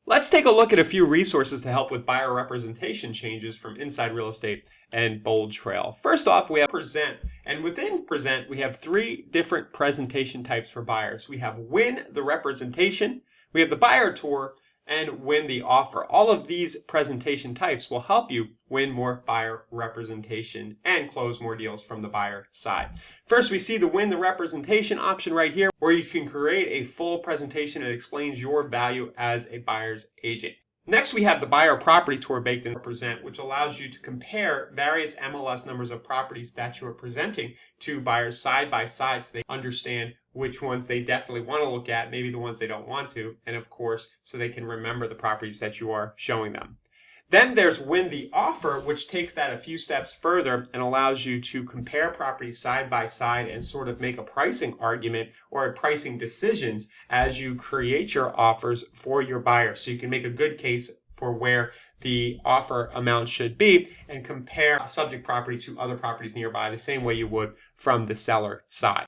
Let's take a look at a few resources to help with buyer representation changes from Inside Real Estate and Bold Trail. First off, we have Present. And within Present, we have three different presentation types for buyers. We have Win the Representation, we have the Buyer Tour, and Win the Offer. All of these presentation types will help you win more buyer representation and close more deals from the buyer side. First, we see the Win the Representation option right here, where you can create a full presentation that explains your value as a buyer's agent. Next, we have the Buyer Property Tour baked in Present, which allows you to compare various MLS numbers of properties that you are presenting to buyers side by side so they understand which ones they definitely want to look at, maybe the ones they don't want to, and of course, so they can remember the properties that you are showing them. Then there's Win the Offer, which takes that a few steps further and allows you to compare properties side by side and sort of make a pricing argument or pricing decisions as you create your offers for your buyer. So you can make a good case for where the offer amount should be and compare a subject property to other properties nearby the same way you would from the seller side.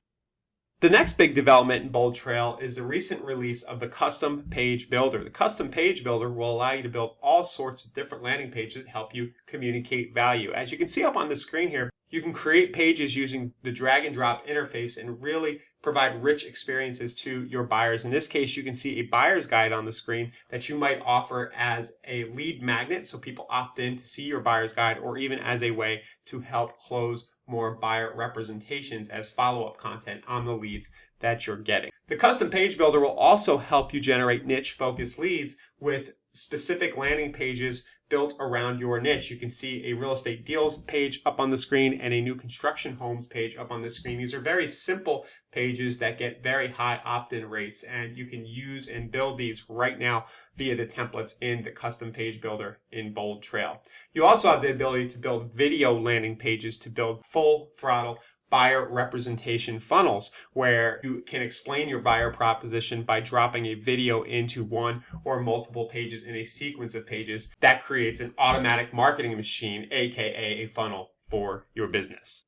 The next big development in Bold Trail is the recent release of the Custom Page Builder. The Custom Page Builder will allow you to build all sorts of different landing pages that help you communicate value. As you can see up on the screen here, you can create pages using the drag and drop interface and really provide rich experiences to your buyers. In this case, you can see a buyer's guide on the screen that you might offer as a lead magnet so people opt in to see your buyer's guide, or even as a way to help close more buyer representations as follow-up content on the leads that you're getting. The Custom Page Builder will also help you generate niche-focused leads with specific landing pages built around your niche. You can see a real estate deals page up on the screen and a new construction homes page up on the screen. These are very simple pages that get very high opt-in rates, and you can use and build these right now via the templates in the Custom Page Builder in Bold Trail. You also have the ability to build video landing pages to build full throttle buyer representation funnels, where you can explain your buyer proposition by dropping a video into one or multiple pages in a sequence of pages. That creates an automatic marketing machine, aka a funnel for your business.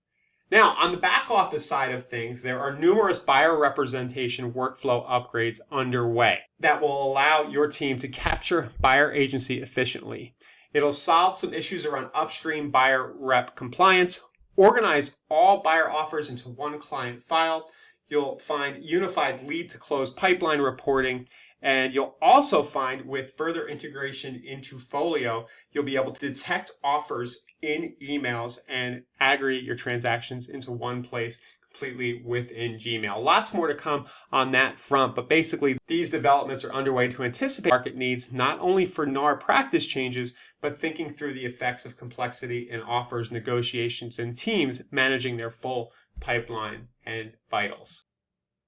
Now, on the back office side of things, there are numerous buyer representation workflow upgrades underway that will allow your team to capture buyer agency efficiently. It'll solve some issues around upstream buyer rep compliance, organize all buyer offers into one client file. You'll find unified lead to close pipeline reporting, and you'll also find, with further integration into Folio, you'll be able to detect offers in emails and aggregate your transactions into one place completely within Gmail. Lots more to come on that front, but basically these developments are underway to anticipate market needs, not only for NAR practice changes, but thinking through the effects of complexity in offers, negotiations, and teams managing their full pipeline and vitals.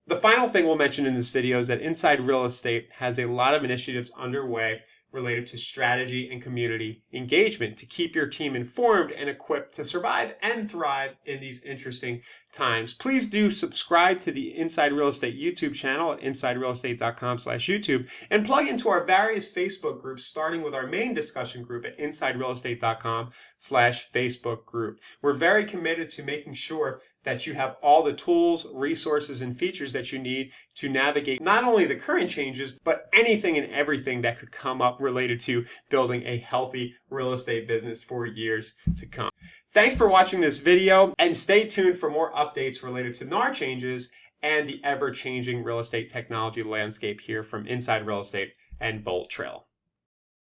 The final thing we'll mention in this video is that Inside Real Estate has a lot of initiatives underway related to strategy and community engagement to keep your team informed and equipped to survive and thrive in these interesting times. Please do subscribe to the Inside Real Estate YouTube channel at insiderealestate.com/YouTube and plug into our various Facebook groups, starting with our main discussion group at insiderealestate.com/Facebook group. We're very committed to making sure that you have all the tools, resources, and features that you need to navigate not only the current changes, but anything and everything that could come up related to building a healthy real estate business for years to come. Thanks for watching this video, and stay tuned for more updates related to NAR changes and the ever-changing real estate technology landscape here from Inside Real Estate and Bold Trail.